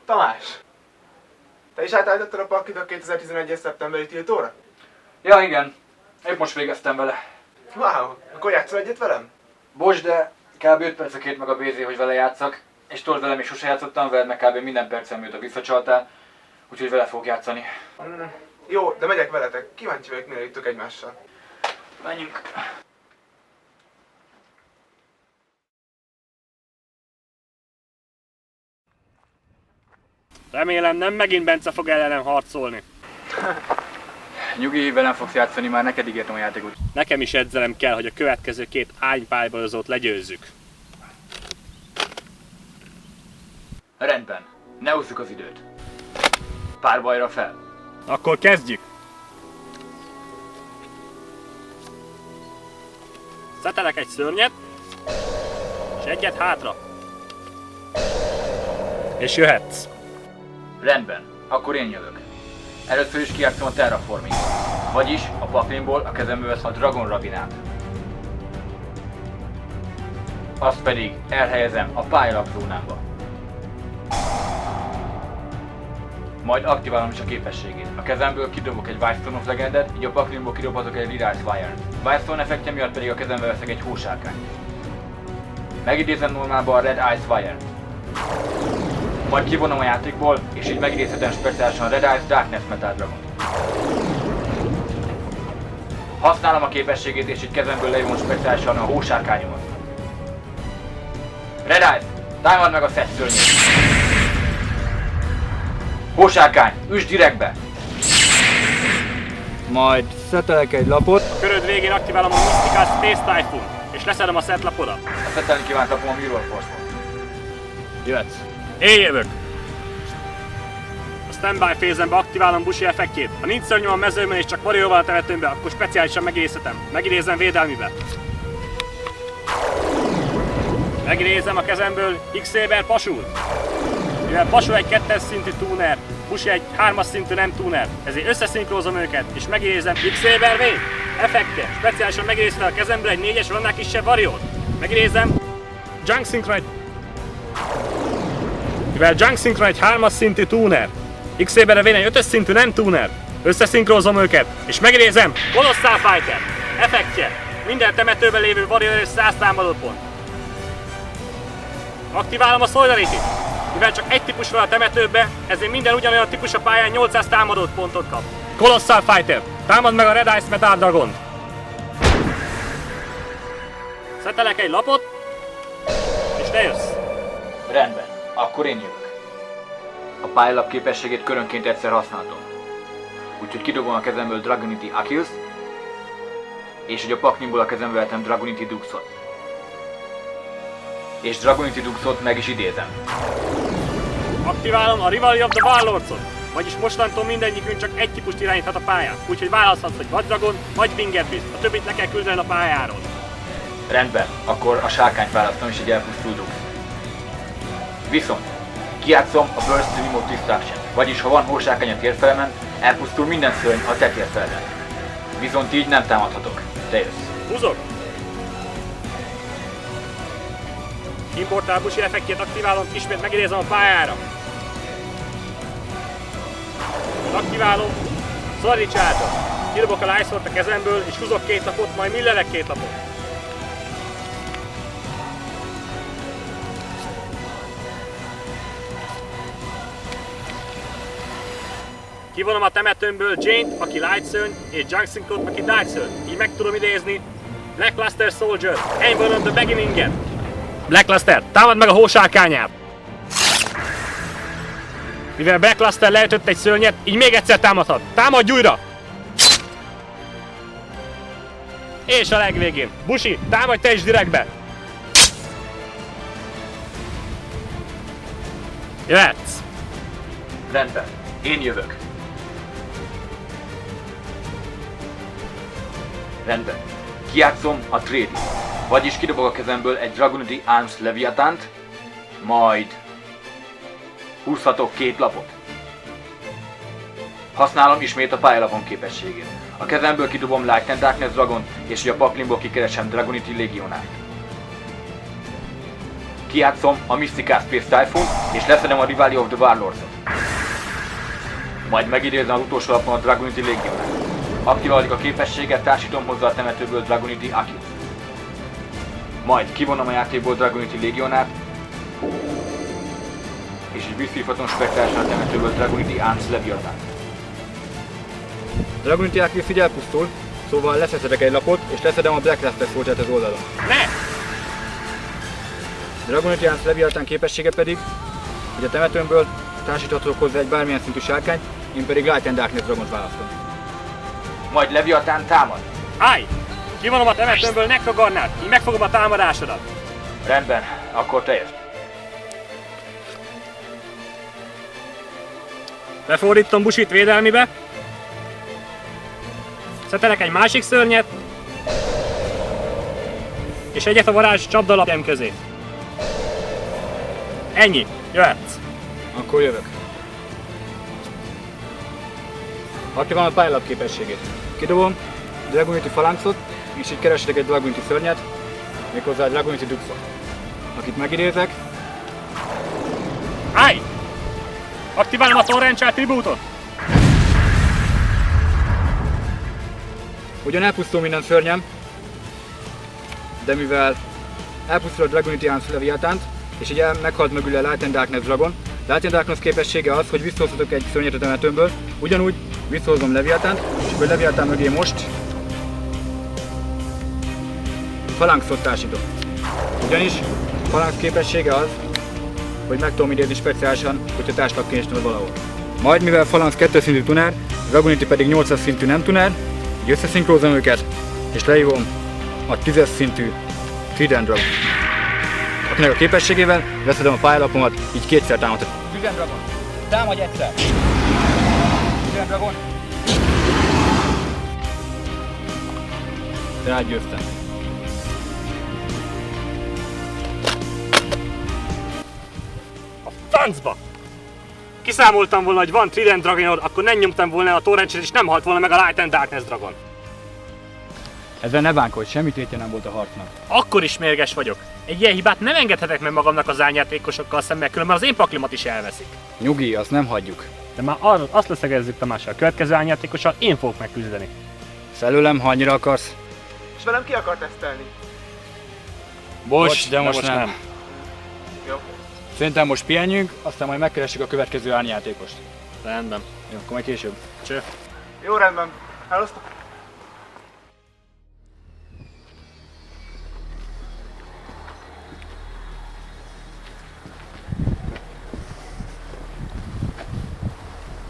Tamás! Te is átállítottad a paklit a 2011. szeptemberi tiltóra? Ja, igen. Épp most végeztem vele. Wow, akkor játszol egyet velem? Bocs, de kb. 5 percre kért meg a BZ, hogy vele játszak. És tudod, velem is sose játszottam, veled meg kb. Minden percen mióta visszacsaltál. Úgyhogy vele fogok játszani. Jó, de megyek veletek. Kíváncsi vagyok, mire jutok egymással. Menjünk. Remélem nem megint Bence fog ellenem harcolni. Nyugi, velem fogsz játszani, már neked ígértem a játékot. Nekem is edzelem kell, hogy a következő két ánypálybalozót legyőzzük. Rendben. Ne ússzuk az időt. Párbajra fel. Akkor kezdjük! Szetelek egy szörnyet, és egyet hátra. És jöhetsz. Rendben. Akkor én jövök. Először is kijátszom a Terraforming. Vagyis a paklimból a kezembe vesz a Dragon Rabinát. Azt pedig elhelyezem a pályalapzónámba. Majd aktiválom is a képességét. A kezemből kidobok egy Whitestone of Legendet, így a paklimból kidobhatok egy Red Ice Fire-t. Whitestone effektje miatt pedig a kezembe veszek egy hósárkányt. Megidézem normálba a Red Ice Fire-t. Majd kivonom a játékból, és így megidézhetem speciálisan a Red Ice Darkness Metal Dragon. Használom a képességét, és így kezemből lejövom speciálisan a hósárkányomat. Red Ice, támad meg a Szett szörnyét! Hósárkány, üsd direktbe! Majd szetelek egy lapot. A köröd végén aktiválom a Mystical Space Typhoon, és leszedem a Szett lapodat. A szettelni kívánt lapom a Mirror Force-ot. Jöhetsz. Én jövök! A standby phase-embe aktiválom Bushi effektjét. Ha nincs szörnyom a mezőmön és csak Warrior-val a temetőmbe, akkor speciálisan megidézhetem. Megidézem védelmibe. Megidézem a kezemből X-Saber Pasút. Mivel Pasú egy 2-es szintű tuner, Bushi egy 3-as szintű nem tuner, ezért összeszinkrózom őket, és megidézem X-Saber V. Effekte. Speciálisan megidéztem a kezemből egy 4-es vagy annál kisebb Warrior-t. Megidézem Junk Synchro. Mivel Junk Synchro egy 3-as szintű tuner, X-Saber V egy 5-ös szintű nem tuner, összeszinkrózom őket, és megidézem Colossal Fighter. Effektje. Minden temetőben lévő Warrior 100 támadópont. Aktiválom a Solidarity-t. Mivel csak egy típus van a temetőbe, ezért minden ugyanolyan típus a pályán 800 támadott pontot kap. Colossal Fighter, támad meg a Red Ice Metal Dragon. Szetelek egy lapot, és te jössz. Rendben, akkor én jövök. A pályalap képességét körönként egyszer használhatom. Úgyhogy kidobom a kezemből Dragonity Achilles, és hogy a paklimból a kezembe vettem Dragonity Duxot. És Dragonity Duxot meg is idézem. Aktiválom a Rivalry of the Warlords-ot, vagyis mostantól mindegyikünk csak egy típust irányíthat a pályán, úgyhogy választhatsz, hogy vagy Dragon, vagy Fingerfist, a többit le kell küldeni a pályáról. Rendben, akkor a sárkányt választom és egy elpusztul Dux. Viszont kijátszom a Burst Remote Destruction, vagyis ha van hósárkány a térfelemen, elpusztul minden szörny a te térfeleden. Viszont így nem támadhatok. Te jössz. Húzok! Importál Bushi effektjét aktiválom, ismét megidézem a pályára. Aktiválom Sorry Charge-ot. Kidobok a Light Sword a kezemből, és húzok 2 lapot, majd millelek 2 lapot. Kivonom a temetőmből Jane-t, aki Light Szörny, és Junk Synchro-t, aki Dark Szörny. Így meg tudom idézni Blackluster Soldier, Aimborn on the Beginning-et. Blackluster, támad meg a hósárkányát! Mivel Blackluster leütött egy szörnyet, így még egyszer támadhat. Támadj újra! És a legvégén, Bushi, támadj te is direktbe! Jöhetsz! Rendben, én jövök. Rendben. Kijátszom a Trade-it, vagyis kidobok a kezemből egy Dragonity Arms Leviathánt, majd húzhatok 2 lapot. Használom ismét a pályalapon képességét. A kezemből kidobom Light and Darkness Dragon, és hogy a paklimból kikeresem Dragonity Legionát. kijátszom a Mystical Space Typhoon, és leszedem a Rivalry of the Warlords-ot. Majd megidézem az utolsó lapon a Dragonity Legionát. Aktiváljuk a képességet, társítom hozzá a temetőből Dragonity Acute. Majd kivonom a játékból Dragonity Legionát, és így visszhívhatom spektálisan a temetőből Dragonity Ants Leviathan. Dragonity Acute így elpusztul, szóval leszedek egy lapot, és leszedem a Black Luster Soldier-t az oldalon. Ne! Dragonity Ants Leviathan képessége pedig, hogy a temetőmből társíthatok hozzá egy bármilyen szintű sárkányt, én pedig Light and Darkness Dragont választom. Majd Leviathan támad. Állj! Kivonom a temetőmből Necrogarnát, így megfogom a támadásodat. Rendben, akkor te jössz. Befordítom Bushit védelmibe. Szetelek egy másik szörnyet. És egyet a varázs csapdalapjem közé. Ennyi, jöhetsz. Akkor jövök. Aktiválom a pályalap képességét. Kidobom Dragonity Phalanxot, és így keresek egy Dragonity szörnyet, méghozzá a Dragonity Duxot, akit megidézek. Állj! Aktiválom a Torrential Tribute-ot. Ugyan elpusztul minden szörnyem, de mivel elpusztul a Dragonity Ants Leviathan-t, és így meghalt mögül a Light and Darkness Dragon, Light and Darkness képessége az, hogy visszahozhatok egy szörnyet a temetőmből, ugyanúgy visszahozom Leviathan-t, és akkor Leviathan mögé most Phalanxot társítok. Ugyanis a Phalanx képessége az, hogy meg tudom idézni speciálisan, hogyha társlapként van valahol. Majd mivel Phalanx 2 szintű tuner, Dragonity pedig 8-as szintű nem tuner, így összeszinkrózom őket, és lehívom a 10-es szintű Trident Dragon. Akinek a képességével leszedem a pályalapomat, így kétszer támadhat. Trident Dragon, támadj egyszer! Trident Dragon! Rágyőztem. Francba! Kiszámoltam volna, hogy van Trident Dragonod, akkor nem nyomtam volna a Torrential és nem halt volna meg a Light and Darkness Dragon. Ezzel ne bánkodj, semmi tétje nem volt a harcnak. Akkor is mérges vagyok. Egy ilyen hibát nem engedhetek meg magamnak az árnyátékosokkal szemben, különben az én paklimat is elveszik. Nyugi, azt nem hagyjuk. De már azt leszegezzük Tamással, a következő árnyátékossal én fogok megküzdeni. Felőlem, ha annyira akarsz. És velem ki akar tesztelni? Bocs, de most nem. Jó. Szerintem most pihenjünk, aztán majd megkeressük a következő árnyátékost. Rendben. Jó, akkor majd később. Cső. Jó, rendben. Elosztok.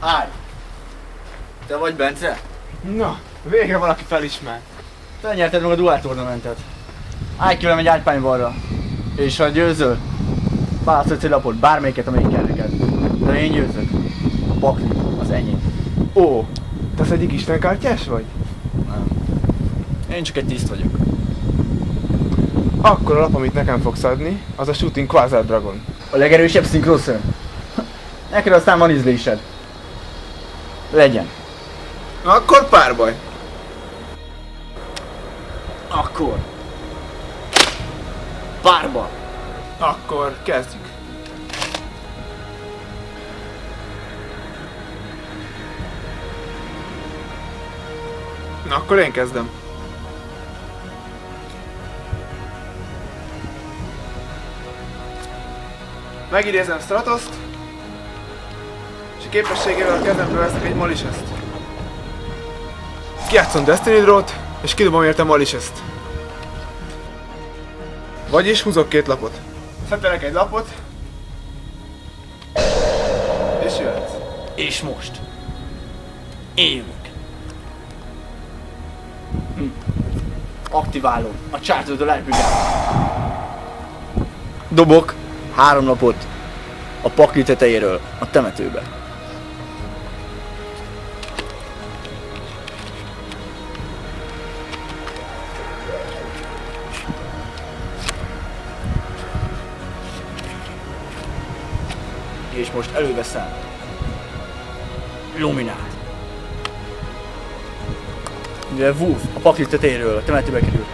Állj! Te vagy Bence? Na, végre valaki felismer. Te nyerted meg a duál tornamentet. Állj ki velem egy ágypánybalra. És ha győzöl, választhatsz egy lapot, bármelyiket, amelyik kell neked. De én győzök. A pakli, az enyém. Ó, te az egyik istenkártyás vagy? Nem. Én csak egy tiszt vagyok. Akkor a lap, amit nekem fogsz adni, az a Shooting Quasar Dragon. A legerősebb szinkrószörny. Neked aztán van ízlésed. Legyen. Akkor párbaj. Akkor. Párba. Akkor kezdjük. Na, akkor én kezdem. Megidézem Stratoszt, és a képességével a kezemből veszek egy Malicious-t. Kijátszom Destiny Draw-t, és kidobom érte Malicious-t. Vagyis húzok 2 lapot. Szetelek egy lapot, és jöhetsz. És most. Én jövök. Aktiválom a Charger the Light Brigade. Dobok 3 lapot a pakli tetejéről a temetőbe. És most előveszem Luminát. Mivel Wolf a pakli tetejéről a temetőbe kerül,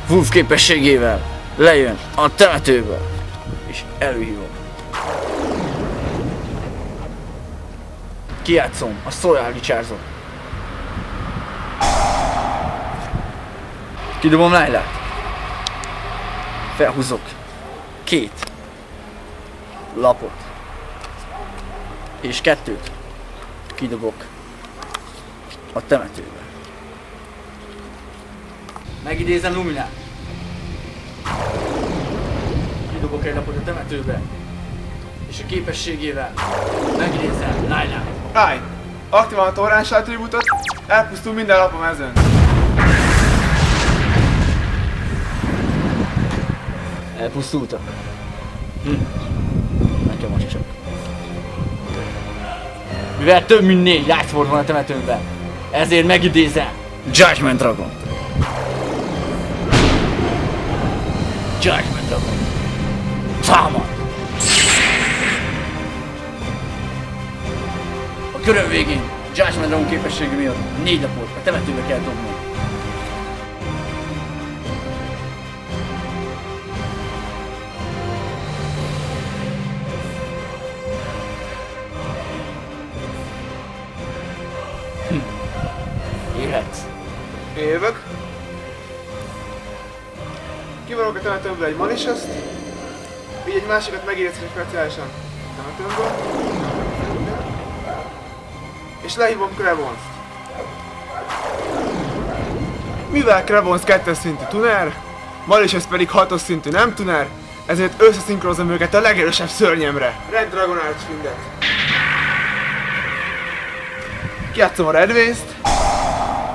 Wolf képességével lejön a temetőbe, és előhívom. Kijátszom a Solar Recharge-ot. Kidobom Lailát. Felhúzok 2 lapot. És 2 kidobok a temetőbe. Megidézem Luminát. Kidobok egy lapot a temetőbe. És a képességével megidézem Lailát. Állj! Aktiválom a torráns attribútot, elpusztul minden lap a mezőn. Elpusztultak. Nekem most csak. Mivel több mint 4 Lightforce van a temetőmben, ezért megidézem Judgment Dragon. Judgment Dragon. Támad! A köröm végén Judgment Dragon képessége miatt 4 lapot a temetőbe kell dobnom. Élhetsz. Én jövök. Kivonok a temetőmből egy Malicious-t, így egy másikat megérzek speciálisan a temetőmből. És lehívom Crevonst. Mivel Crevons 2-es szintű tuner, Malicious pedig 6-os szintű nem tuner, ezért összeszinkronozom őket a legerősebb szörnyemre, Red Dragon Archfindet. Kijátszom a Redwaste-t.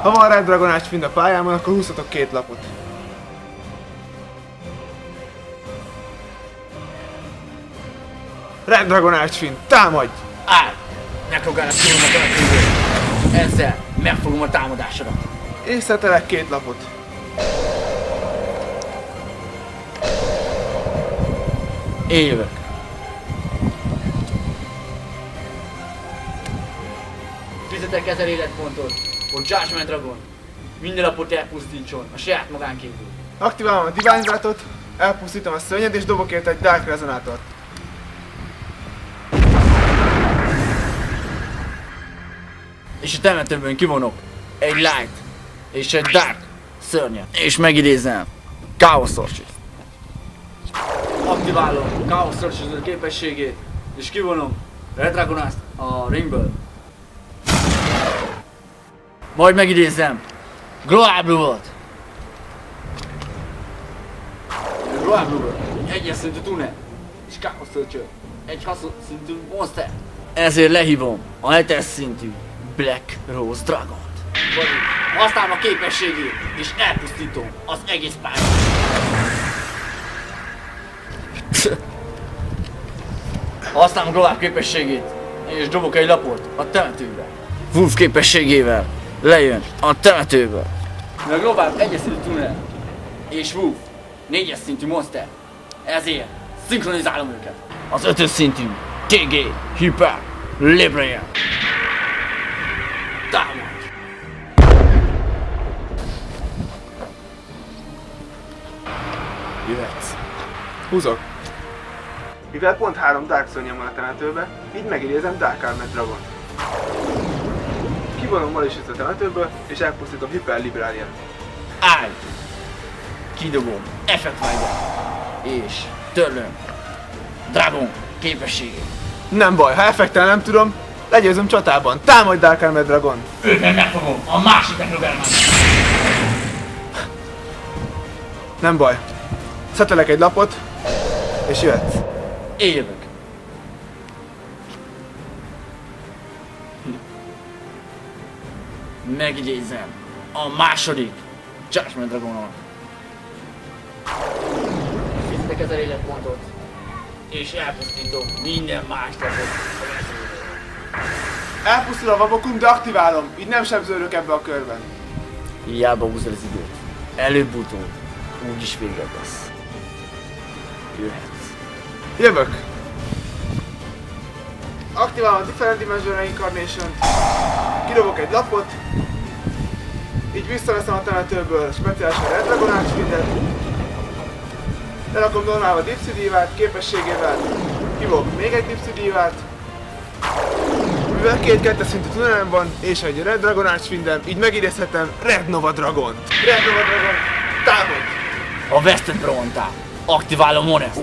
Ha van Red Dragon Archfiend a pályámon, akkor húzhatok 2 lapot. Red Dragon Archfiend, támadj! Állj! Megpróbálok kilni a temetőből. Ezzel megfogom a támadásodat. És szetelek 2 lapot. Én jövök. Fizetek 1000 életpontot, hogy Judgment Dragon minden lapot elpusztítson a saját magán kívül. Aktiválom a Divine Wrath-ot, elpusztítom a szörnyet és dobok érte egy Dark Resonátort. És a temetőből kivonok egy Light és egy Dark szörnyet. És megidézem Chaos Sorcerer. Aktiválom Chaos Sorcerer képességét és kivonom Red Dragonast a ringből. Majd megidézem Gloablu-ot. Gloablu egy 1-es szintű tuner és Chaos Sorcerer egy 6-os szintű monster. Ezért lehívom a 7-es szintű Black Rose Dragont. Használom a képességét és elpusztítom az egész pályát. Használom a Globál képességét és dobok egy lapot a temetőbe. Wolf képességével lejön a temetőbe. A Globál 1-es szintű tuner és Wolf 4-es szintű monster. Ezért szinkronizálom őket. Az 5-ös szintű TG Hyper Librarian. Támad! Jöhetsz. Húzok. Mivel pont 3 Dark szörnyem van a temetőbe, így megidézem Dark Armored Dragon. Kivonom Malicious a temetőből és elpusztítom Hyper Librarian. Állj! Kidobom Effect-Wider és törlöm Dragon képességét. Nem baj, ha effektel nem tudom, legyőzöm csatában. Támadj Dark Armored Dragon! Őket megfogom a másik Necrogerman. Nem baj. Szetelek egy lapot, és jöhetsz. Én jövök. Megidézem a második Judgment Dragonon. Fizetek 1000 életpontot, és elpusztítom minden más lapot. Elpusztul a vabokum, de aktiválom, így nem sebződök ebbe a körben. Hiába húzod az időt. Előbb-utóbb úgyis véged lesz. Jöhetsz. Jövök. Aktiválom a Different Dimension Reincarnation-t. Kidobok egy lapot. Így visszaveszem a temetőből speciálisan Red Dragon Archfindet. Lerakom normálba dipszidívát, képességével hívok még egy dipszidívát. Mivel két kettes szintű tunelem van, és egy Red Dragon Archfindem, így megidézhetem Red Nova Dragon. Red Nova Dragon, támad! A vesztett brontál. Aktiválom Honest.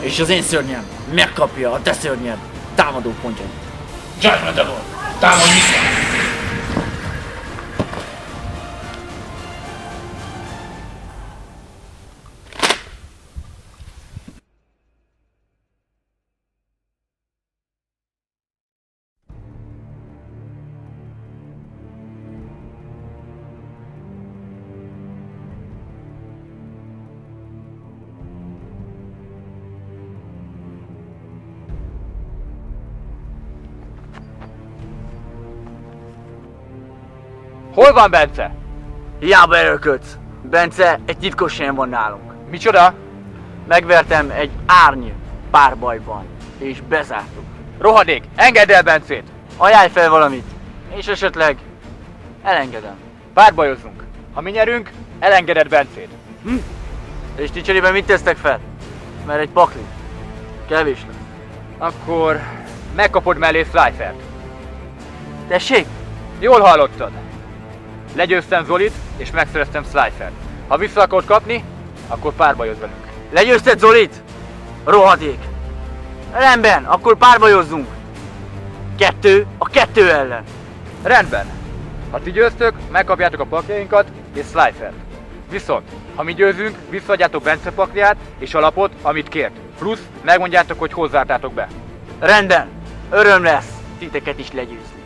És az én szörnyem megkapja a te szörnyed támadó pontjait. Judgment Dragon, támadj vissza! Hol van Bence? Hiába erőlködsz. Bence, egy titkos helyen van nálunk. Micsoda? Megvertem egy árny párbajban, és bezártuk. Rohadék, engedd el Bencét! Ajánlj fel valamit, és esetleg elengedem. Párbajozzunk. Ha mi nyerünk, elengeded Bencét. És ti cserében mit tesztek fel? Mert egy pakli. Kevés lesz. Akkor megkapod mellé Slifer-t. Tessék? Jól hallottad. Legyőztem Zolit, és megszereztem Slifer-t. Ha vissza akarod kapni, akkor párbajozz velünk. Legyőzted Zolit? Rohadék. Rendben, akkor párbajozzunk. 2 a 2 ellen. Rendben. Ha ti győztök, megkapjátok a pakliainkat és Slifer-t. Viszont, ha mi győzünk, visszaadjátok Bence pakliát és a lapot, amit kért. Plusz megmondjátok, hogy hozzártátok be. Rendben, öröm lesz titeket is legyőzni.